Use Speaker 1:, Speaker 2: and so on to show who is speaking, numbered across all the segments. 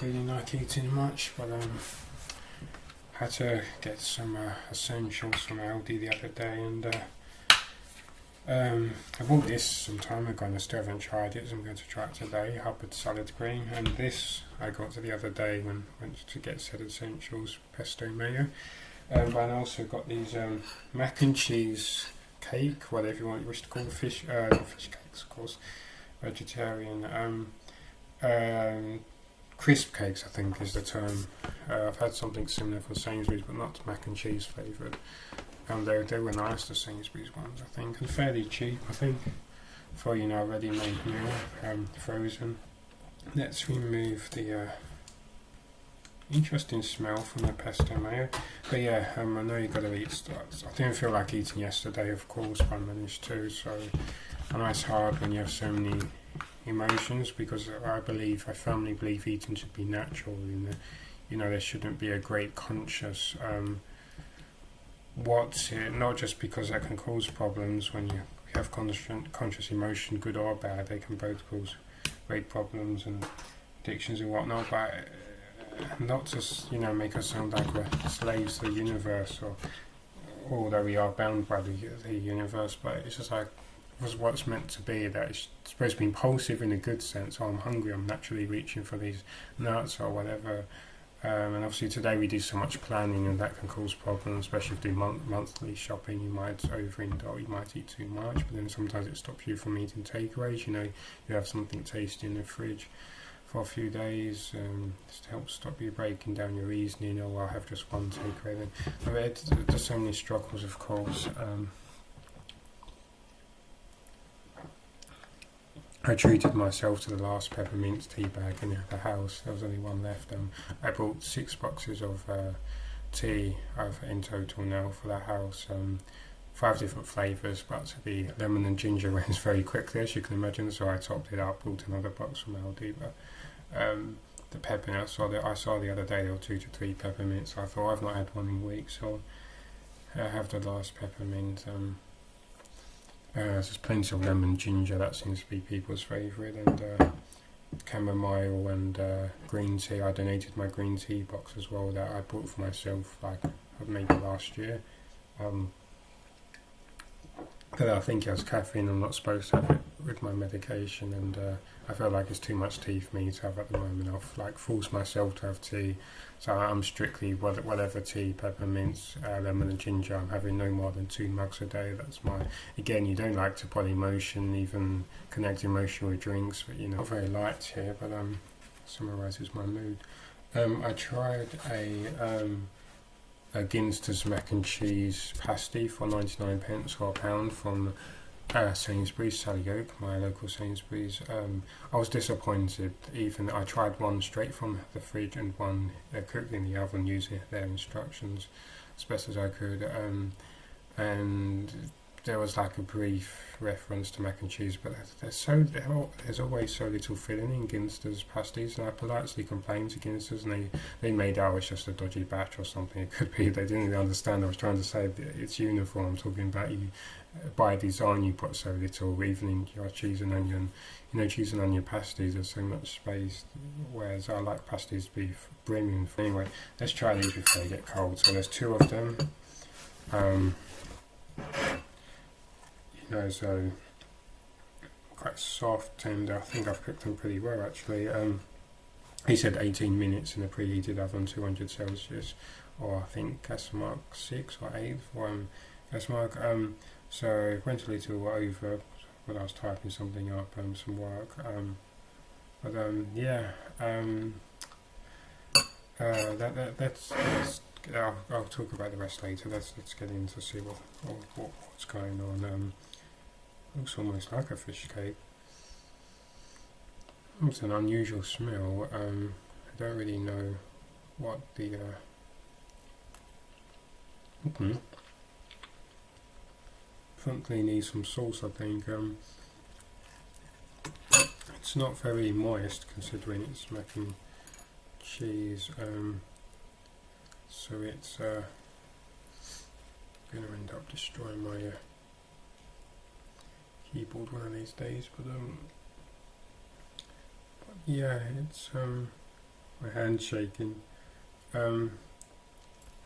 Speaker 1: feeling like eating much, but had to get some essentials from Aldi the other day, and I bought this some time ago and I still haven't tried it, so I'm going to try it today. Hubbard salad cream, and this I got the other day when I went to get said essentials, pesto mayo. But I also got these mac and cheese cake, whatever you wish to call it, not fish cakes, of course, vegetarian. Crisp cakes, I think, is the term. I've had something similar from Sainsbury's, but not mac and cheese flavoured. They were nice, the Sainsbury's ones, I think, and fairly cheap, I think, for ready-made meal, frozen. Let's remove the interesting smell from the pesto mayo. But yeah, I know you've got to eat stuff. I didn't feel like eating yesterday, of course, but I managed to. So I know it's hard when you have so many emotions, because I firmly believe eating should be natural. There shouldn't be a great conscious what's it, not just because that can cause problems when you have conscious emotion, good or bad. They can both cause great problems and addictions and whatnot, but not just make us sound like we're slaves to the universe, or although we are bound by the universe, but it's just like was what's meant to be, that it's supposed to be impulsive in a good sense. I'm hungry, I'm naturally reaching for these nuts or whatever. And obviously today we do so much planning, and that can cause problems, especially if you do monthly shopping. You might overindulge, you might eat too much, but then sometimes it stops you from eating takeaways. You have something tasty in the fridge for a few days, just to help stop you breaking down your reasoning, or I'll have just one takeaway. Then there's so many struggles, of course. I treated myself to the last peppermint tea bag in the house. There was only one left. I bought 6 boxes of tea in total now for the house. 5 different flavours, but the lemon and ginger went very quickly, as you can imagine. So I topped it up, bought another box from Aldi. But the peppermint, I saw the other day there were 2 to 3 peppermints. I thought I've not had one in weeks, so I have the last peppermint. There's plenty of lemon ginger, that seems to be people's favourite, and chamomile and green tea. I donated my green tea box as well that I bought for myself maybe last year. But I think it has caffeine. I'm not supposed to have it with my medication, and I feel like it's too much tea for me to have at the moment. I've forced myself to have tea, so I'm strictly whatever tea, peppermints, lemon and ginger. I'm having no more than 2 mugs a day. That's again, you don't like to put emotion, even connect emotion with drinks, but not very light here, but summarises my mood. I tried a Ginster's mac and cheese pasty for 99p or £1 from Sainsbury's, Sally Oak, my local Sainsbury's. I was disappointed. Even I tried one straight from the fridge and one cooked in the oven using their instructions as best as I could, and there was like a brief reference to mac and cheese, but there's always so little filling in Ginster's pasties, and I politely complained to Ginster's, and they made out it's just a dodgy batch or something. It could be they didn't really understand. I was trying to say it's uniform. I'm talking about you by design you put so little, even in your cheese and onion. Cheese and onion pasties, there's so much space, whereas I like pasties to be brimming. Anyway, let's try these before they get cold. So there's 2 of them. So quite soft, tender. I think I've cooked them pretty well, actually. He said 18 minutes in a preheated oven, 200 Celsius, or I think gas mark 6 or 8 for gas mark. So it went a little over when I was typing something up, some work. That's I'll talk about the rest later. Let's get in to see what's going on. Looks almost like a fish cake. It's an unusual smell. I don't really know what the Frankly needs some sauce, I think. It's not very moist considering it's mac and cheese, so it's going to end up destroying my keyboard one of these days, but yeah, it's I hand shaking. But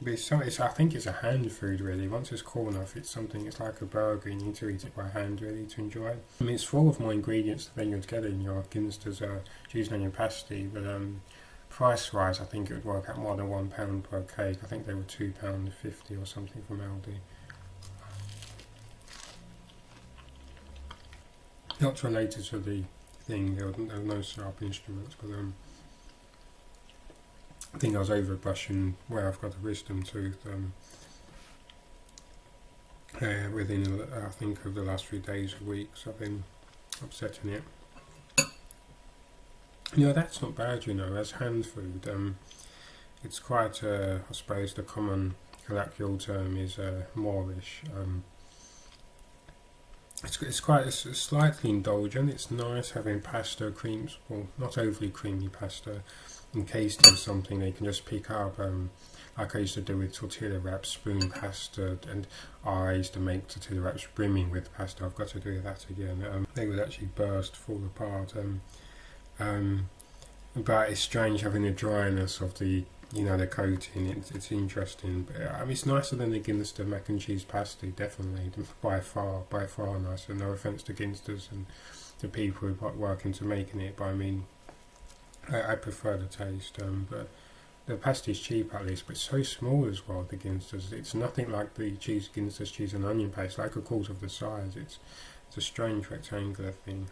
Speaker 1: I think it's a hand food really. Once it's cool enough, it's like a burger. You need to eat it by hand really to enjoy it. I mean, it's full of more ingredients than you'd get in your Ginster's cheese and onion pasty, but price-wise, I think it would work out more than £1 per cake. I think they were £2.50 or something from Aldi. Not related to the thing. There were no sharp instruments, but I think I was over brushing where I've got a wisdom tooth within, I think, of the last few days or weeks. I've been upsetting it. That's not bad, as hand food. It's quite, I suppose the common colloquial term is Moorish. It's slightly indulgent. It's nice having pasta, creams, well, not overly creamy pasta, encased in something they can just pick up, like I used to do with tortilla wraps, spoon pasta, and I used to make tortilla wraps brimming with pasta. I've got to do that again. They would actually fall apart. But it's strange having the dryness of the coating. It's interesting. But, it's nicer than the Ginster mac and cheese pasty, definitely, by far nicer. No offence to Ginsters and the people who work into making it, but I mean, I prefer the taste. But the pasty's cheap at least, but it's so small as well. The Ginsters, it's nothing like the Ginster's cheese and onion paste, like a quarter of the size. It's a strange rectangular thing.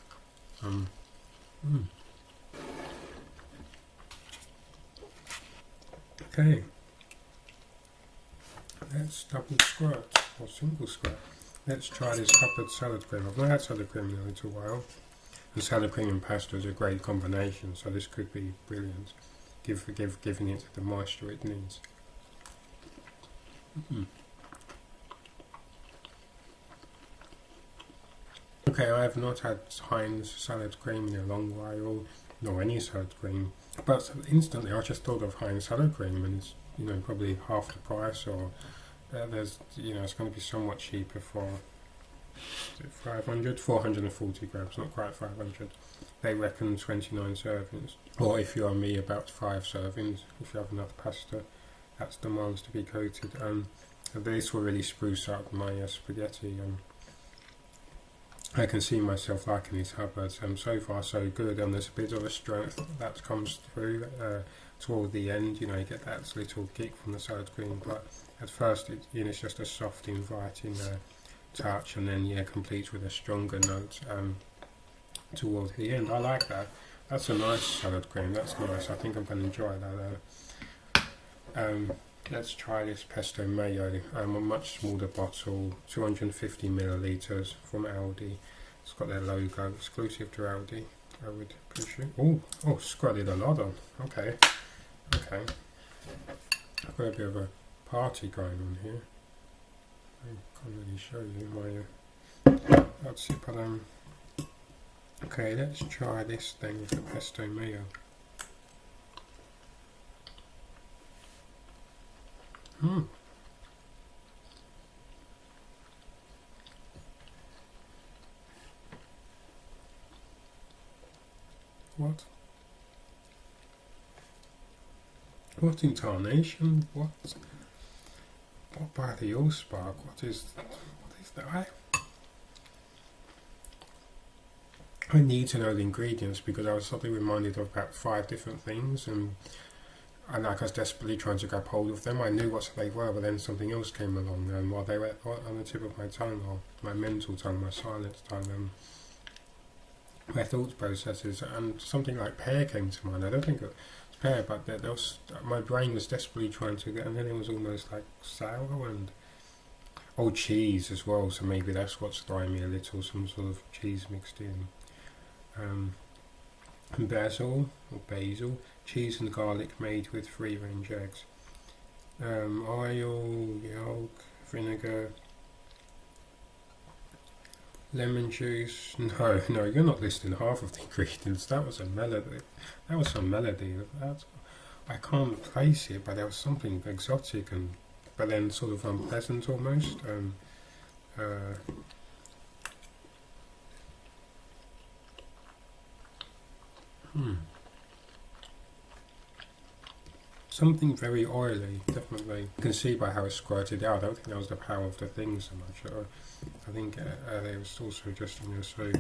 Speaker 1: Okay, let's double squirt or single squirt. Let's try this cupboard salad cream. I've not had salad cream in a little while, and salad cream and pasta is a great combination, so this could be brilliant. Giving it the moisture it needs. Okay, I have not had Heinz salad cream in a long while, nor any salad cream. But instantly, I just thought of Heinz salad cream, and it's probably half the price, or it's going to be somewhat cheaper for 440 grams, not quite 500. They reckon 29 servings, or if you are me, about 5 servings. If you have enough pasta, that's demands to be coated. This will really spruce up my spaghetti. I can see myself liking these Hubbards. So far so good. There's a bit of a strength that comes through toward the end. You get that little kick from the salad cream, but at first it's just a soft, inviting touch, and then completes with a stronger note toward the end. I like that. That's a nice salad cream. That's nice. I think I'm going to enjoy that. Let's try this pesto mayo. A much smaller bottle, 250 millilitres from Aldi. It's got their logo, exclusive to Aldi. I would appreciate. Oh, squirted a lot on. Okay. I've got a bit of a party going on here. I can't really show you my. Let's see, but okay, let's try this thing with the pesto mayo. What incarnation? What by the allspark? What is that? I need to know the ingredients, because I was suddenly reminded of about 5 different things, and I was desperately trying to grab hold of them. I knew what they were, but then something else came along, and while they were on the tip of my tongue, or my mental tongue, my silent tongue, my thought processes, and something like pear came to mind. I don't think it was pear, but my brain was desperately trying to get, and then it was almost like sour, and cheese as well, so maybe that's what's throwing me a little, some sort of cheese mixed in. Basil, cheese and garlic made with free-range eggs. Oil, yolk, vinegar, lemon juice. No, you're not listing half of the ingredients. That was a melody. That was some melody. I can't place it, but there was something exotic, but then sort of unpleasant almost. something very oily, definitely. You can see by how it's squirted out. I don't think that was the power of the thing so much. I think they was also just, so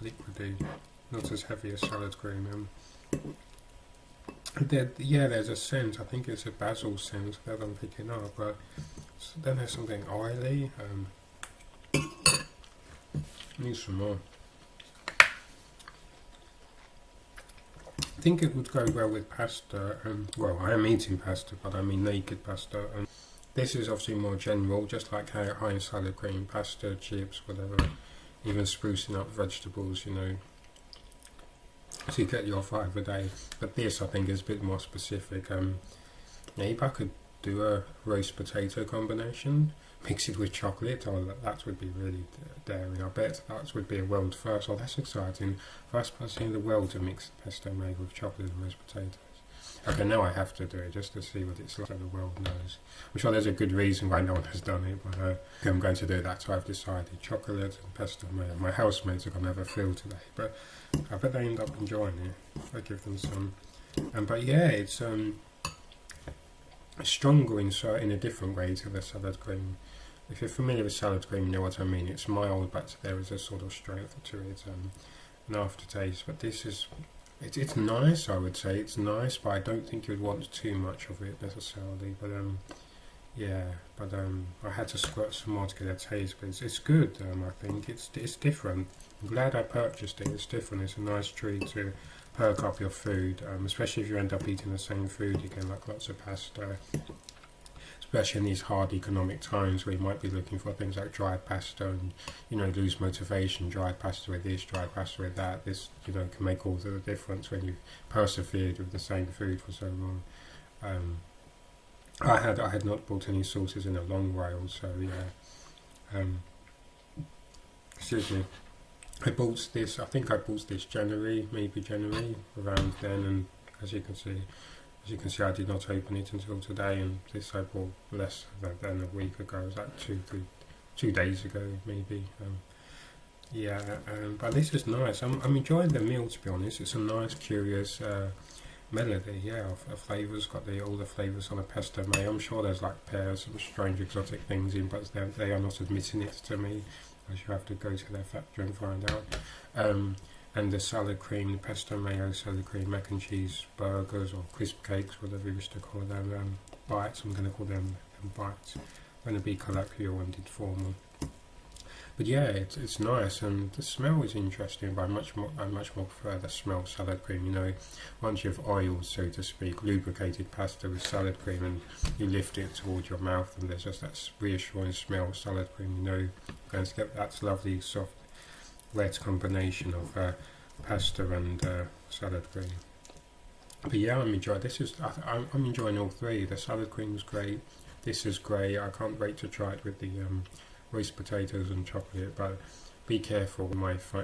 Speaker 1: liquidy, not as heavy as salad cream. There's a scent. I think it's a basil scent that I'm picking up, but then there's something oily. Need some more. I think it would go well with pasta. Well, I am eating pasta, but I mean naked pasta. This is obviously more general, just like high salad cream, pasta, chips, whatever. Even sprucing up vegetables, so you get your 5 a day. But this, I think, is a bit more specific. Maybe I could do a roast potato combination, mix it with chocolate. That would be really daring. I bet that would be a world first. Oh, that's exciting. First person in the world to mix pesto made with chocolate and roast potatoes. Okay, now I have to do it just to see what it's like so the world knows. I'm sure there's a good reason why no one has done it, but I'm going to do that, so I've decided chocolate and pesto mayo. My housemates are going to have a feel today, but I bet they end up enjoying it. I give them some. But yeah, it's stronger in a different way to the salad cream. If you're familiar with salad cream, you know what I mean. It's mild, but there is a sort of strength to it, an aftertaste. But this is... It's nice, I would say. It's nice, but I don't think you'd want too much of it necessarily. But I had to squirt some more to get a taste. But it's good. I think it's different. I'm glad I purchased it. It's different. It's a nice treat to perk up your food, especially if you end up eating the same food again, like lots of pasta. Especially in these hard economic times where you might be looking for things like dry pasta and, lose motivation, dry pasta with this, dry pasta with that. This, can make all the difference when you've persevered with the same food for so long. I had not bought any sauces in a long while, so yeah. Excuse me. I think I bought this maybe January, around then, and as you can see, I did not open it until today, and this I bought less than a week ago. It was like 2 days ago, maybe. But this is nice. I'm enjoying the meal, to be honest. It's a nice, curious melody, of flavours. Got all the flavours on a pesto mayo. I'm sure there's like pears and strange exotic things in, but they are not admitting it to me, as you have to go to their factory and find out. And the salad cream, the pesto mayo salad cream, mac and cheese burgers or crisp cakes, whatever you wish to call them, bites. I'm going to call them bites. I'm going to be colloquial and informal. But yeah, it's nice, and the smell is interesting. But I much more prefer the smell of salad cream. Once you've oiled, so to speak, lubricated pasta with salad cream, and you lift it towards your mouth, and there's just that reassuring smell of salad cream. You're going to get that lovely soft, wet combination of pasta and salad cream. But yeah, I'm enjoying all three. The salad cream is great. This is great. I can't wait to try it with the roast potatoes and chocolate. But be careful.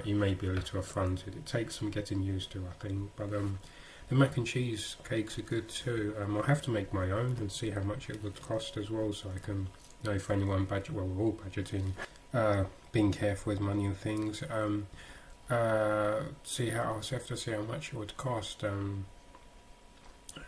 Speaker 1: You may be a little affronted. It takes some getting used to, I think. But the mac and cheese cakes are good too. I'll have to make my own and see how much it would cost as well, so I can know if anyone budget. Well, we're all budgeting. Being careful with money and things. I'll have to see how much it would cost.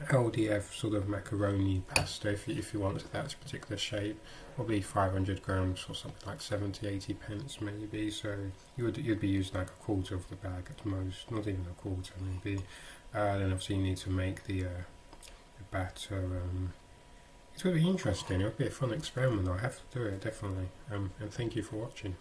Speaker 1: LDF sort of macaroni pasta, if you want that particular shape, probably 500 grams or something like 70-80 pence maybe. So you'd be using like a quarter of the bag at most, not even a quarter maybe. Then obviously you need to make the batter. It's going to be interesting. It'll be a fun experiment. I have to do it definitely. And thank you for watching.